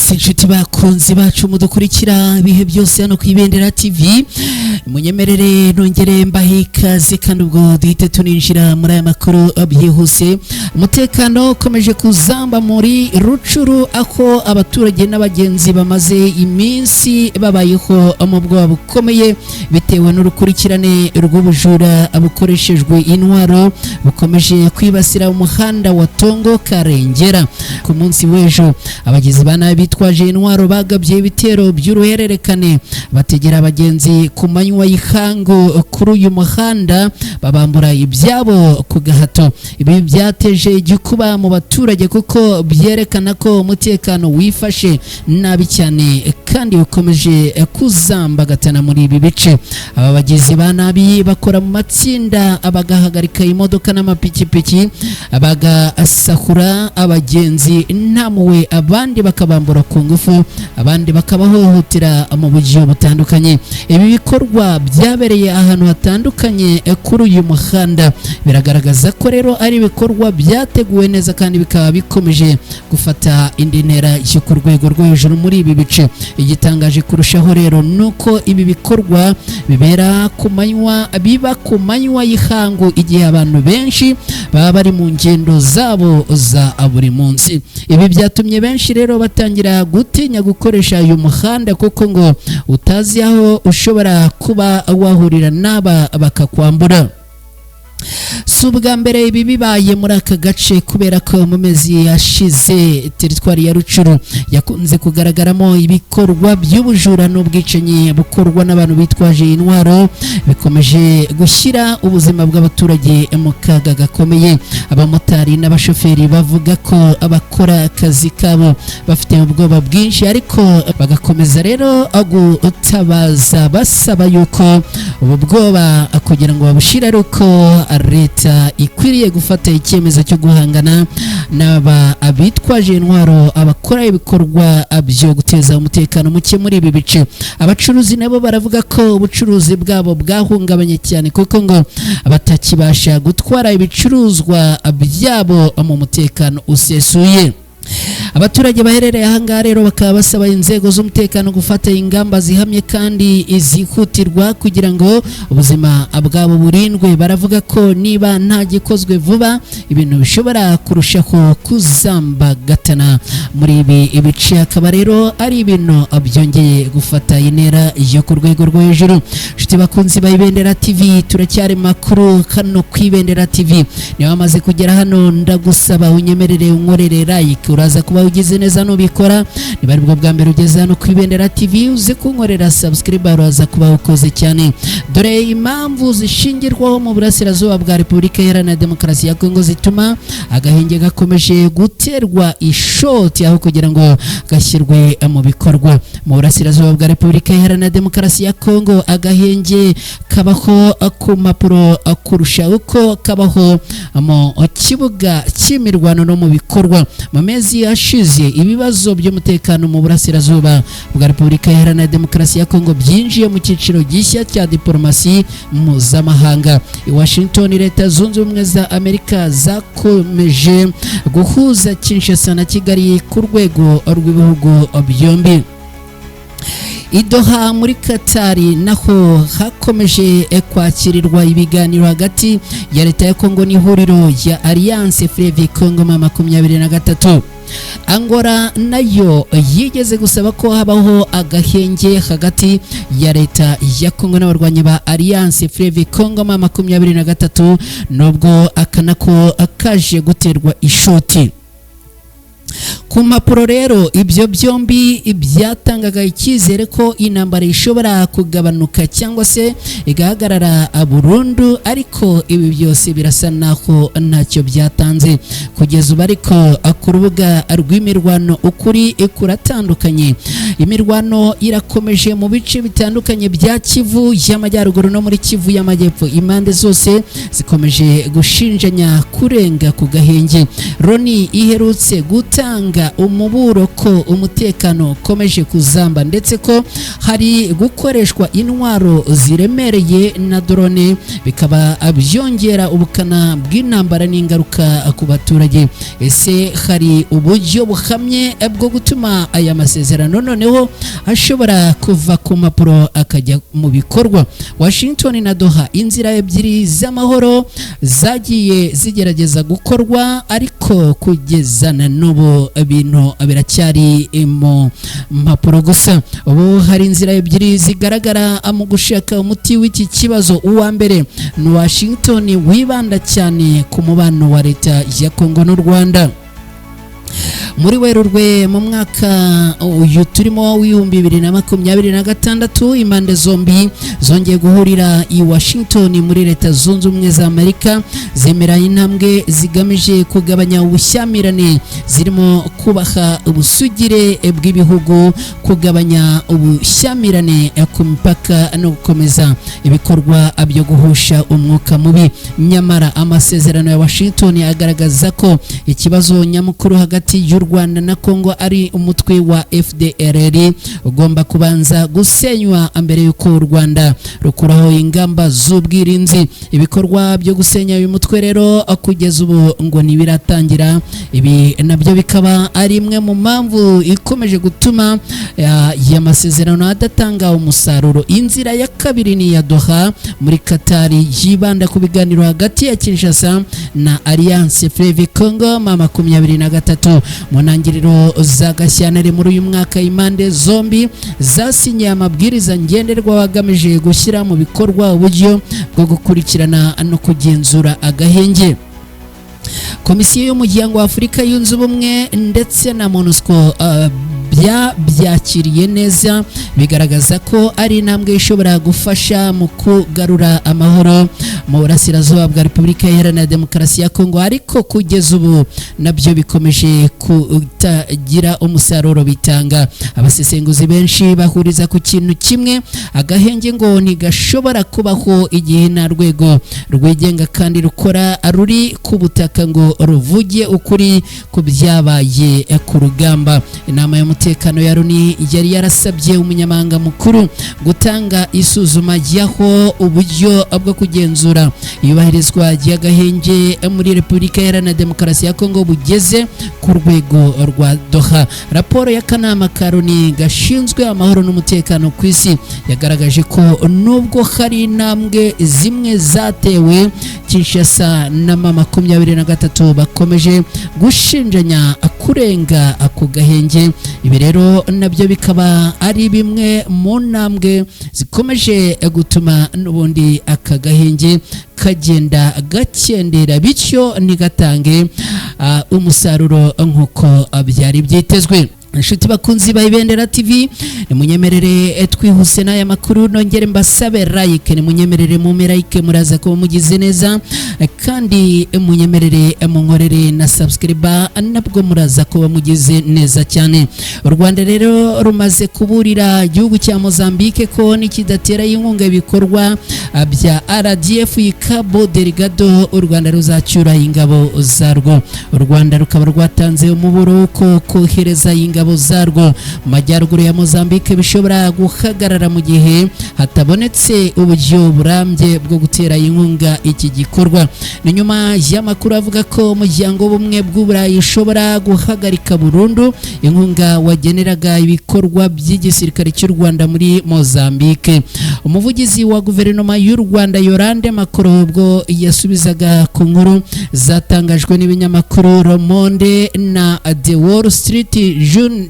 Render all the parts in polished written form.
mwese inshuti bakunzi bacu mudukurikira ibihe byose hano ku Ibendera TV, munyemerere nongere mbahe ikaze kandi ubwo duhite tuninjira muri aya makuru byihuse. Umutekano ukomeje kuzamba muri Rucuru, aho abaturage n'abagenzi bamaze iminsi babayeho mu bwoba bukomeye bitewe n'urukurikirane rw'ubujura bukoreshejwe intwaro bukomeje kwibasira umuhanda wa Tongo Karengera. Ku munsi w'ejo abagizi ba nabi bitwaje intwaro bagabye ibitero by'uruhererekane bategera abagenzi ku manywa y'ihangu kuri uyu muhanda babambura ibyabo ku gahato. Ibi byateje igikuba mu baturage kuko byerekana ko umutekano wifashe nabi cyane kandi ukomeje kuzambagatana muri ibi bice. Aba bagizi ba nabi bakora mu matsinda, bagahagarika imodoka n'amapikipiki, bagasahura abagenzi ntamuwe, abandi bakabambura ku ngufu, abandi bakabahohotera mu buryo butandukanye. Ibi bikorwa byabereye ahantu hatandukanye kuri uyu muhanda, biragaragaza ko rero ari ibikorwa byateguwe neza kandi bikaba bikomeje gufata indi ntera yo ku rwego rwo hejuru muri ibi bice. Igitangaje kurushaho rero nuko ibi bikorwa biba ku manywa y'ihangu, igihe abantu benshi baba bari mu ngendo zabo za buri munsi. Ibi byatumye benshi rero batangira gutinya gukoresha uyu muhanda kuko ngo utazi aho ushobora kuba wahurira n'aba bakakwambura. Si ubwa mbere ibi bibaye muri aka gace, kubera ko mu mezi yashize teritwari ya Rucuru yakunze kugaragaramo ibikorwa by'ubujura n'ubwicanyi bukorwa n'abantu bitwaje intwaro, bikomeje gushyira ubuzima bw'abaturage mu kaga gakomeye. Abamotari n'abashoferi bavuga ko abakora akazi kabo bafite ubwoba bwinshi, ariko bagakomeza rero gutabaza basaba yuko ubu bwoba kugira ngo babushire ari uko leta ikwiriye gufata icyemezo cyo guhangana n'aba abitwaje intwaro abakora ibikorwa byo guteza umutekano muke muri ibi bice. Abacuruzi nabo baravuga ko ubucuruzi bwabo bwahungabanye cyane kuko ngo batakibasha gutwara ibicuruzwa byabo mu mutekano usesuye. Abaturage baherereye ahangaha rero bakaba basaba inzego z'umutekano gufata ingamba zihamye kandi izihutirwa kugira ngo ubuzima bwabo burindwe. Baravuga ko niba nta gikozwe vuba ibintu bishobora kurushaho kuzambagatana muri ibi bice, akaba rero ari ibintu byongeye gufata intera yo ku rwego rwo hejuru. Nshuti bakunzi ba Ibendera TV, turacyari makuru hano ku Ibendera TV. Niba wamaze kugera hano ndagusaba unyemerere unkorere like, uraza kuba ugize neza nubikora. Niba ari bwo bwa mbere ugeze hano ku Ibendera TV uze kunkorera subscribe, uraza kuba ukoze cyane. Dore impamvu zishingirwaho mu burasirazuba bwa Repubulika Iharanira Demokarasi ya Kongo zituma agahenge gakomeje guterwa ishoti aho kugira ngo gashyirwe mu bikorwa. Mu burasirazuba bwa Repubulika Iharanira Demokarasi ya Kongo agahenge kabaho ku mpapuro kurusha uko kabaho mu kibuga cy'imirwano no mu bikorwa. Mu mezi yashize ibibazo by'umutekano mu burasirazuba bwa Repubulika Iharanira Demokarasi ya Kongo byinjiye mu cyiciro gishya cya diplomasi mpuzamahanga. I Washington, Leta Zunze Ubumwe za Amerika zakomeje guhuza Kinshasa na Kigali ku rwego rw'ibihugu byombi. I Doha muri Katari naho hakomeje kwakirirwa ibiganiro hagati ya leta ya Kongo n'ihuriro ya Alliance Fleuve Congo 23. Angola nayo yigeze gusaba ko habaho agahenge hagati ya leta ya Kongo n'abarwanyi ba Alliance Fleuve Congo 23, nubwo akanako akaje guterwa ishoti. Ku mpapuro rero ibyo byombi byatangaga icyizere ko intambara ishobora kugabanuka cyangwa se igahagarara burundu, ariko ibi byose birasa naho ntacyo byatanze kugeza ubu. Ariko ku rubuga rw'imirwano ukuri kuratandukanye. Imirwano irakomeje mu bice bitandukanye bya Kivu y'Amajyaruguru no muri Kivu y'Amajyepfo. Impande zose zikomeje gushinjanya kurenga ku gahenge. Loni iherutse guta gutanga umuburo ko umutekano ukomeje kuzamba ndetse ko hari gukoreshwa intwaro ziremereye na drone bikaba byongera ubukana bw'intambara n'ingaruka ku baturage. Ese hari uburyo buhamye bwo gutuma aya masezerano noneho ashobora kuva ku mpapuro akajya mu bikorwa? Washington na Doha, inzira ebyiri z'amahoro zagiye zigerageza gukorwa, ariko kugeza na n'ubu ibintu biracyari mu mpapuro gusa. Ubu hari inzira ebyiri zigaragara mu gushaka umuti w'iki kibazo. Uwa mbere ni Washington wibanda cyane ku mubano wa leta ya Kongo n'u Rwanda. Muri Werurwe mu mwaka uyu turimo w'ibihumbi 2026 impande zombi zongeye guhurira i Washington muri Leta Zunze Ubumwe za Amerika, zemera intambwe zigamije kugabanya ubushyamirane zirimo kubaha ubusugire bw'ibihugu, kugabanya ubushyamirane ku mipaka no gukomeza ibikorwa byo guhusha umwuka mubi. Nyamara amasezerano ya Washington agaragaza ko ikibazo nyamukuru hagati y'u Rwanda na Kongo ari umutwe wa FDLR ugomba kubanza gusenywa mbere y'uko u Rwanda rukuraho ingamba z'ubwirinzi. Ibikorwa byo gusenya uyu mutwe rero kugeza ubu ngo ntibiratangira. Ibi nabyo bikaba ari imwe mu mpamvu ikomeje gutuma ya masezerano adatanga umusaruro. Inzira ya kabiri ni ya Doha muri Qatar, yibanda ku biganiro hagati ya Kinshasa na Alliance Fleuve Congo 2023. Mu ntangiriro za Gashyantare muri uyu mwaka impande zombi zasinye amabwiriza ngenderwa agamije gushyira mu bikorwa uburyo bwo gukurikirana no kugenzura agahenge. Komisiyo y'Umuryango wa Afurika yunze ubumwe ndetse na MONUSCO byakiriye neza, bigaragaza ko ari intambwe ishobora gufasha mu kugarura amahoro mu burasirazuba bwa Repubulika Iharanira Demokarasi ya Kongo, ariko kugeza ubu nabyo bikomeje kutagira umusaruro bitanga. Abasesenguzi benshi bahuriza ku kintu kimwe: agahenge ngo ntigashobora kubaho igihe nta rwego rwigenga kandi rukora ruri ku butaka ngo ruvuge ukuri ku byabaye ku rugamba. Inama y'umutekano ya Loni yari yarasabye umunyamabanga mukuru gutanga isuzuma y'aho uburyo bwo kugenzura iyubahirizwa ry'agahenge muri Repubulika Iharanira Demokarasi ya Kongo bugeze ku rwego rwa Doha. Raporo y'akanama ka Loni gashinzwe amahoro n'umutekano ku isi yagaragaje ko nubwo hari intambwe zimwe zatewe, Kinshasa na M23 bakomeje gushinjanya kurenga ako gahenge. Ibi rero nabyo bikaba ari bimwe mu ntambwe zikomeje gutuma n'ubundi aka gahenge kagenda gakendera, bityo ntigatange umusaruro nk'uko byari byitezwe. Inshuti bakunzi ba Ibendera TV, nimunyemerere twihuse n'aya makuru nongere mbasabe like, nimunyemerere mu like muraza ko mugize neza, kandi munyemerere munkorere na subscribe nabwo muraza ko mugize neza cyane. U Rwanda rero rumaze kuburira igihugu cya Mozambique ko nikidatera inkunga ibikorwa bya RDF Cabo Delgado u Rwanda ruzacyura ingabo zarwo. U Rwanda rukaba rwatanze umuburo ko kohereza ingabo zarwo mu majyaruguru ya Mozambique bishobora guhagarara mu gihe hatabonetse uburyo burambye bwo gutera inkunga iki gikorwa. Ni nyuma y'amakuru avuga ko umuryango w'ubumwe bw'Uburayi ushobora guhagarika burundu inkunga wageneraga ibikorwa by'igisirikare cy'u Rwanda muri Mozambique. Umuvugizi wa guverinoma y'u Rwanda Yolande Makoro ubwo yasubizaga ku nkuru zatangajwe n'ibinyamakuru Le Monde na The Wall Street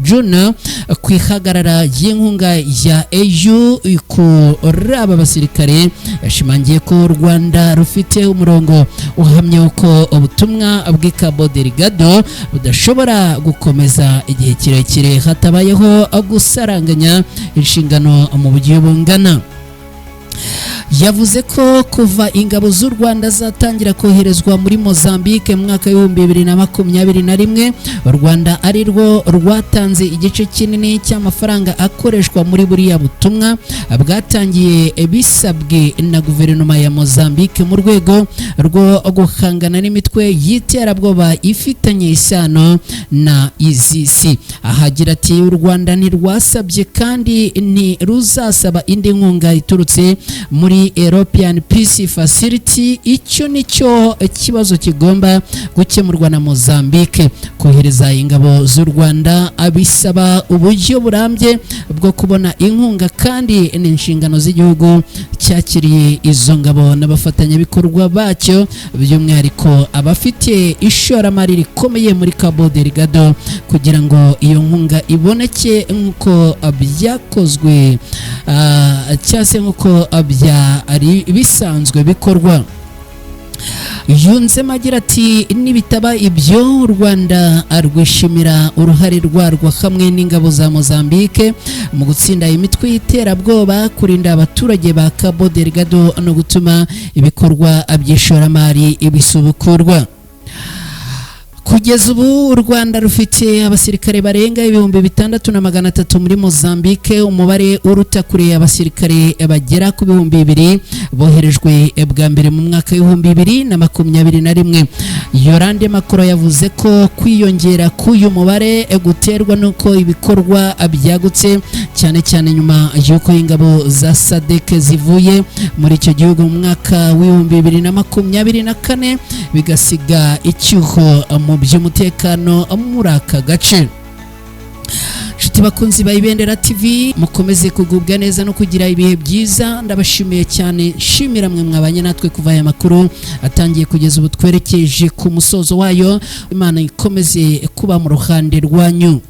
Journal ku ihagarara y'inkunga ya EU kuri aba basirikare, yashimangiye ko u Rwanda rufite umurongo uhamye uko ubutumwa bw'i Cabo Delgado budashobora gukomeza igihe kirekire hatabayeho gusaranganya inshingano mu buryo bungana. yavuze ko kuva ingabo z'u Rwanda zatangira koherezwa muri Mozambique mu mwaka wa 2021 u Rwanda ari rwo rwatanze igice kinini cy'amafaranga akoreshwa muri buriya butumwa bwatangiye bisabwe na guverinoma ya Mozambique mu rwego rwo guhangana n'imitwe y'iterabwoba ifitanye isano na ISIS. Ahagira ati u Rwanda ntirwasabye kandi ntiruzasaba indi nkunga iturutse muri European Peace Facility. Icyo nicyo kibazo kigomba gukemurwa na Mozambique. Kohereza ingabo z'u Rwanda abisaba uburyo burambye bwo kubona inkunga kandi n'inshingano z'igihugu cyakiriye izo ngabo n'abafatanyabikorwa bacyo, by'umwihariko abafite ishoramari rikomeye muri Cabo Delgado kugira ngo iyo nkunga iboneke nk'uko byakozwe cyase nk'uko byari bisanzwe bikorwa. Yunzemo agira ati nibitaba ibyo u Rwanda arwishimira uruhare rwarwo hamwe n'ingabo za Mozambique mu gutsinda imitwe y'iterabwoba, kurinda abaturage ba Cabo Delgado no gutuma ibikorwa by'ishoramari bisubukurwa. Kugeza ubu u Rwanda rufite abasirikare barenga 6,300 muri Mozambique, umubare uruta kure abasirikare bagera ku 2,000 boherejwe bwa mbere mu mwaka wa 2021. Yorande Makoro yavuze ko kwiyongera k'uyu mubare guterwa nuko ibikorwa byagutse cyane cyane nyuma y'uko ingabo za SADC zivuye muri icyo gihugu mu mwaka wa 2024 bigasiga icyuho mu by'umutekano muri aka gace. Nshuti bakunzi ba Ibendera TV, mukomeze kugubwa neza no kugira ibihe byiza. Ndabashimiye cyane, shimira mwe mwabanye natwe kuva aya makuru atangiye kugeza ubu twerekeje ku musozo wayo. Imana ikomeze kuba mu ruhande rwanyu.